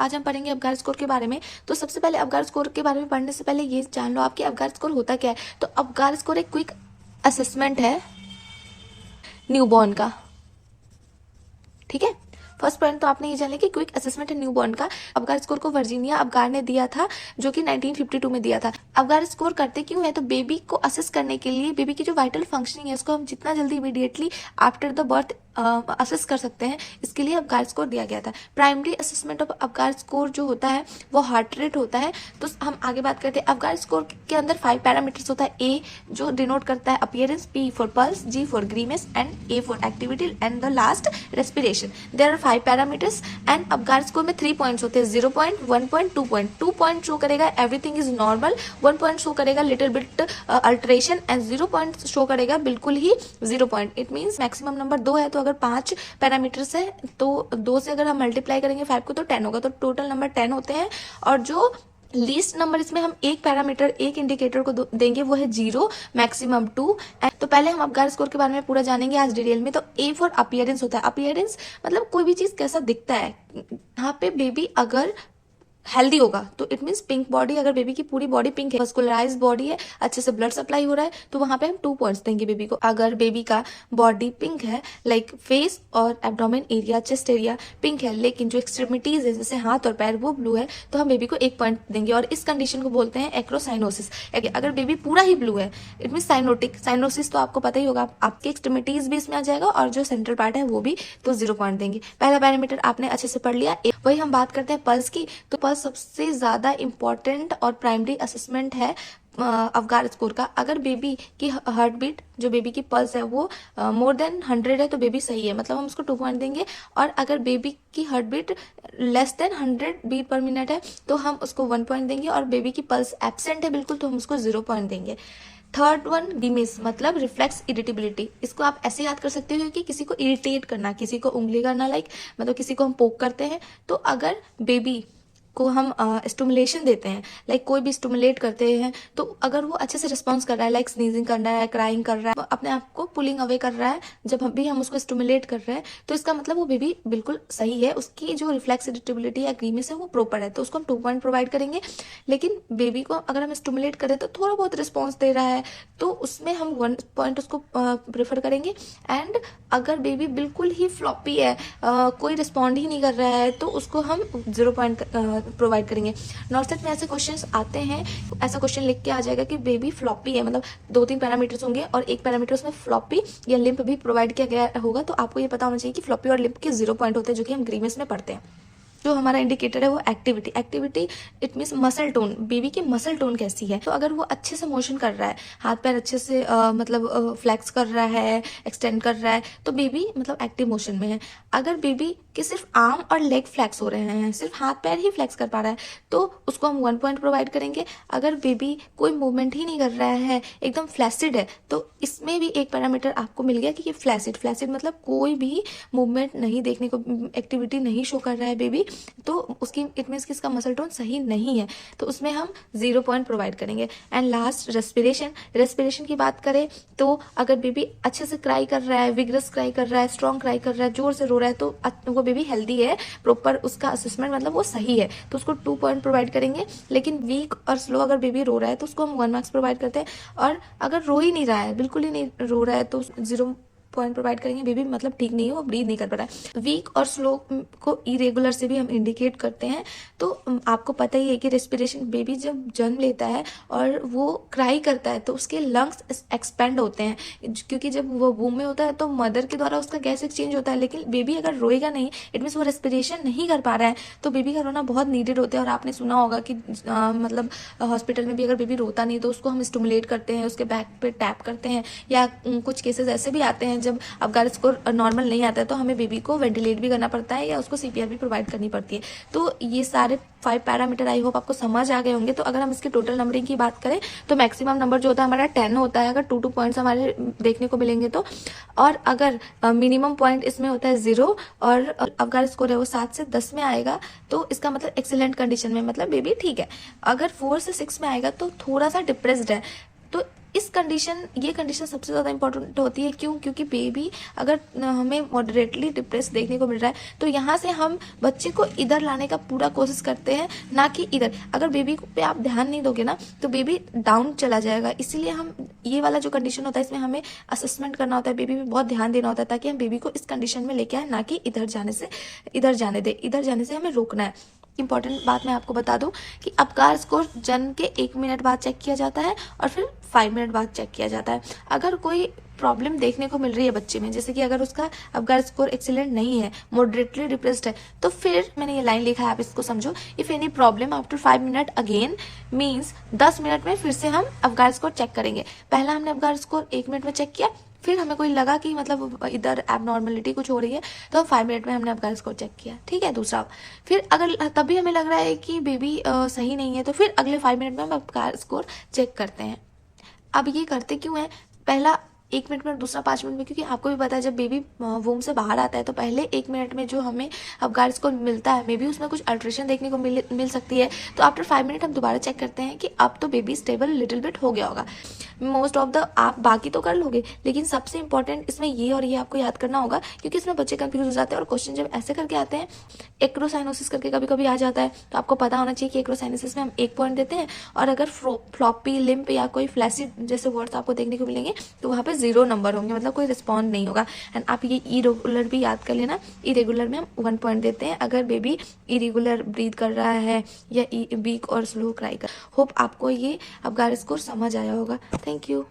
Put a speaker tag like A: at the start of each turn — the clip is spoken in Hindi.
A: आज हम पढ़ेंगे अवगार स्कोर के बारे में। तो सबसे पहले अवगार स्कोर के बारे में पढ़ने से पहले ये जान लो आपके अवगार स्कोर होता क्या है। तो अवगार स्कोर एक क्विक असेसमेंट है न्यूबॉर्न का, ठीक है। फर्स्ट पॉइंट तो आपने ये जान लिया कि क्विक असेसमेंट है न्यूबॉर्न का। अवगार स्कोर को वर्जीनिया अवगार ने दिया था, जो कि 1952 में दिया था। अवगार स्कोर करते क्यों है, तो बेबी को असेस करने के लिए, बेबी की जो वाइटल फंक्शनिंग है उसको हम जितना जल्दी immediately after the birth assess कर सकते हैं, इसके लिए अवगार स्कोर दिया गया था। प्राइमरी असेसमेंट ऑफ अवगार स्कोर जो होता है वो हार्ट रेट होता है। तो हम आगे बात करते हैं। अवगार स्कोर के अंदर 5 पैरामीटर्स होता है। ए जो डिनोट करता है appearance, P for pulse, G for grimace and A for activity and the last respiration. There are 5 parameters and Apgar score में 3 पॉइंट्स होते हैं, 0 point, 1 point, 2 point. 2 point show करेगा everything is normal, 1 point show करेगा little bit alteration and 0 point show करेगा बिल्कुल ही 0 point. It means maximum number 2 है, तो अगर 5 पैरामीटर्स है तो 2 से अगर हम मल्टीप्लाई करेंगे 5 को तो 10 होगा, तो टोटल नंबर 10 होते हैं। और जो लीस्ट नंबर इसमें हम एक पैरामीटर, एक इंडिकेटर को देंगे वो है 0, मैक्सिमम 2। तो पहले हम अवगार स्कोर के बारे में पूरा जानेंगे आज डिटेल में। तो ए फॉर अपीयरेंस होता है। अपीयरेंस मतलब कोई भी चीज कैसा दिखता है। यहाँ पे बेबी अगर हेल्दी होगा तो इट मीन्स पिंक बॉडी, अगर बेबी की पूरी बॉडी पिंक है, मस्कुलराइज बॉडी है, अच्छे से ब्लड सप्लाई हो रहा है, तो वहां पे हम 2 पॉइंट्स देंगे बेबी को। अगर बेबी का बॉडी पिंक है, लाइक फेस और abdomen area, chest area pink है, लेकिन जो एक्सट्रीमिटीज है जैसे हाथ और पैर वो ब्लू है, तो हम बेबी को 1 पॉइंट देंगे। और इस कंडीशन को बोलते हैं एक्रोसाइनोसिस। अगर बेबी पूरा ही ब्लू है इट मीन साइनोटिक। साइनोसिस तो आपको पता ही होगा, आपके एक्सट्रीमिटीज भी इसमें आ जाएगा और जो सेंट्रल पार्ट है वो भी, तो 0 पॉइंट देंगे। पहला पैरामीटर आपने अच्छे से पढ़ लिया। वही हम बात करते हैं पल्स की। तो पल्स सबसे ज्यादा इंपॉर्टेंट और प्राइमरी असेसमेंट है अवगार स्कोर का। अगर बेबी की हार्ट बीट, जो बेबी की पल्स है वो मोर देन 100 है तो बेबी सही है, मतलब हम उसको 2 पॉइंट देंगे। और अगर बेबी की heart beat less than 100 beat per minute है तो हम उसको 1 पॉइंट देंगे। और बेबी की पल्स एब्सेंट है बिल्कुल तो हम उसको 0 पॉइंट देंगे। थर्ड वन ग्रीमेस मतलब रिफ्लेक्स इरिटेबिलिटी। इसको आप ऐसे याद कर सकते हो कि किसी को इरिटेट करना, किसी को उंगली करना, लाइक मतलब किसी को हम पोक करते हैं। तो अगर बेबी को हम स्टिमुलेशन देते हैं, लाइक कोई भी स्टिमुलेट करते हैं, तो अगर वो अच्छे से रिस्पॉन्स कर रहा है, लाइक स्नीजिंग कर रहा है, क्राइंग कर रहा है, अपने आप को पुलिंग अवे कर रहा है, जब हम उसको स्टिमुलेट कर रहे हैं, तो इसका मतलब वो बेबी बिल्कुल सही है, उसकी जो रिफ्लेक्स इरिटेबिलिटी या ग्रीमेस है वो प्रॉपर है, तो उसको हम 2 पॉइंट प्रोवाइड करेंगे। लेकिन बेबी को अगर हम स्टिमुलेट करें तो थोड़ा बहुत रिस्पॉन्स दे रहा है तो उसमें हम 1 पॉइंट उसको प्रेफर करेंगे। एंड अगर बेबी बिल्कुल ही फ्लॉपी है, कोई रिस्पॉन्ड ही नहीं कर रहा है, तो उसको हम 0 पॉइंट प्रोवाइड करेंगे। नॉर्थ में ऐसे क्वेश्चंस आते हैं, ऐसा क्वेश्चन लिख के आ जाएगा कि बेबी फ्लॉपी है, मतलब 2-3 पैरामीटर्स होंगे और एक पैरामीटर उसमें फ्लॉपी या लिम्प भी प्रोवाइड किया गया होगा, तो आपको ये पता होना चाहिए कि फ्लॉपी और लिम्प के 0 पॉइंट होते हैं, जो कि हम ग्रीमेस में पढ़ते हैं। जो हमारा इंडिकेटर है वो activity. Activity it means muscle tone, baby की मसल टोन कैसी है। तो अगर वो अच्छे से मोशन कर रहा है, हाथ पैर अच्छे से मतलब फ्लैक्स कर रहा है, एक्सटेंड कर रहा है, तो बेबी मतलब एक्टिव मोशन में है। अगर बेबी के सिर्फ आर्म और लेग फ्लैक्स हो रहे हैं, सिर्फ हाथ पैर ही फ्लैक्स कर पा रहा है, तो उसको हम 1 पॉइंट प्रोवाइड करेंगे। अगर बेबी कोई मूवमेंट ही नहीं कर रहा है, एकदम फ्लैसिड है, तो इसमें भी एक पैरामीटर आपको मिल गया कि ये फ्लैसिड। फ्लैसिड मतलब कोई भी मूवमेंट नहीं देखने को, एक्टिविटी नहीं शो कर रहा है बेबी, तो उसकी इट मीन्स कि इसका मसल टोन सही नहीं है, तो उसमें हम 0 पॉइंट प्रोवाइड करेंगे। And last respiration. रेस्पिरेशन की बात करें तो अगर बेबी अच्छे से क्राई कर रहा है, विग्रस क्राई कर रहा है, स्ट्रॉन्ग क्राई कर रहा है, जोर से रो रहा है, तो वो बेबी हेल्दी है, प्रॉपर उसका असेसमेंट मतलब वो सही है, तो उसको 2 पॉइंट प्रोवाइड करेंगे। लेकिन वीक और स्लो अगर बेबी रो रहा है तो उसको हम 1 मार्क्स प्रोवाइड करते हैं। और अगर रो ही नहीं रहा है, बिल्कुल ही नहीं रो रहा है, तो 0 पॉइंट प्रोवाइड करेंगे। बेबी मतलब ठीक नहीं है, वो ब्रीथ नहीं कर पा रहा है। वीक और स्लो को इरेगुलर से भी हम इंडिकेट करते हैं। तो आपको पता ही है कि रेस्पिरेशन, बेबी जब जन्म लेता है और वो क्राई करता है तो उसके लंग्स एक्सपेंड होते हैं, क्योंकि जब वो वूम में होता है तो मदर के द्वारा उसका गैस एक्सचेंज होता है। लेकिन बेबी अगर रोएगा नहीं, इट मीन्स वो रेस्पिरेशन नहीं कर पा रहा है, तो बेबी का रोना बहुत नीडेड होता है। और आपने सुना होगा कि मतलब हॉस्पिटल में भी अगर बेबी रोता नहीं तो उसको हम स्टिमुलेट करते हैं, उसके बैक पे टैप करते हैं, या कुछ केसेस ऐसे भी आते हैं जब अवगार स्कोर नॉर्मल नहीं आता है तो हमें बेबी को वेंटिलेट भी करना पड़ता है या उसको CPR भी प्रोवाइड करनी पड़ती है। तो ये सारे 5 पैरामीटर आई होप आपको समझ आ गए होंगे। तो अगर हम इसकी टोटल नंबरिंग की बात करें तो मैक्सिमम नंबर जो होता है हमारा 10 होता है, अगर 2 पॉइंट्स हमारे देखने को मिलेंगे तो। और अगर मिनिमम पॉइंट इसमें होता है 0 और अवगार स्कोर है वो 7 से 10 में आएगा, तो इसका मतलब एक्सीलेंट कंडीशन में, मतलब बेबी ठीक है। अगर 4 से 6 में आएगा तो थोड़ा सा डिप्रेस्ड है, तो ये कंडीशन सबसे ज़्यादा इंपॉर्टेंट होती है। क्यों? क्योंकि बेबी अगर हमें मॉडरेटली डिप्रेस देखने को मिल रहा है तो यहाँ से हम बच्चे को इधर लाने का पूरा कोशिश करते हैं, ना कि इधर। अगर बेबी पे आप ध्यान नहीं दोगे ना तो बेबी डाउन चला जाएगा। इसीलिए हम ये वाला जो कंडीशन होता है इसमें हमें असेसमेंट करना होता है, बेबी पे बहुत ध्यान देना होता है ताकि हम बेबी को इस कंडीशन में लेके आए, ना कि इधर जाने से हमें रोकना है। इंपॉर्टेंट बात मैं आपको बता दूं कि अबगार स्कोर जन्म के 1 मिनट बाद चेक किया जाता है और फिर 5 मिनट बाद चेक किया जाता है। अगर कोई प्रॉब्लम देखने को मिल रही है बच्चे में, जैसे कि अगर उसका अबगार स्कोर एक्सीलेंट नहीं है, मॉडरेटली डिप्रेस्ड है, तो फिर मैंने ये लाइन लिखा है, आप इसको समझो। If any problem after 5 minute again means 10 minute में फिर से हम अबगार स्कोर चेक करेंगे। पहला हमने अबगार स्कोर 1 मिनट में चेक किया, फिर हमें कोई लगा कि मतलब इधर एबनॉर्मलिटी कुछ हो रही है तो 5 मिनट में हमने अबगार स्कोर चेक किया, ठीक है। दूसरा, फिर अगर तब भी हमें लग रहा है कि बेबी सही नहीं है तो फिर अगले 5 मिनट में हम अबगार स्कोर चेक करते हैं। अब ये करते क्यों है? पहला 1 मिनट में, दूसरा 5 मिनट में, क्योंकि आपको भी पता है जब बेबी वूम से बाहर आता है तो पहले 1 मिनट में जो हमें अबगार स्कोर मिलता है, मे बी उसमें कुछ अल्ट्रेशन देखने को मिल सकती है। तो आफ्टर 5 मिनट हम दोबारा चेक करते हैं कि अब तो बेबी स्टेबल लिटिल बिट हो गया होगा। मोस्ट ऑफ द आप बाकी तो कर लोगे, लेकिन सबसे इंपॉर्टेंट इसमें ये और ये आपको याद करना होगा, क्योंकि इसमें बच्चे कंफ्यूज हो जाते हैं और क्वेश्चन जब ऐसे करके आते हैं, एक्रोसाइनोसिस करके कभी कभी आ जाता है, तो आपको पता होना चाहिए कि एक्रोसाइनोसिस में हम 1 पॉइंट देते हैं, और अगर फ्लॉपी लिम्प या कोई फ्लैसिड जैसे वर्ड्स आपको देखने को मिलेंगे तो वहाँ पे 0 नंबर होंगे, मतलब कोई रिस्पॉन्ड नहीं होगा। एंड आप ये इरेगुलर भी याद कर लेना, इरेगुलर में हम 1 पॉइंट देते हैं अगर बेबी इरेगुलर ब्रीथ कर रहा है या वीक और स्लो क्राई कर। होप आपको ये अबगार स्कोर समझ आया होगा। Thank you.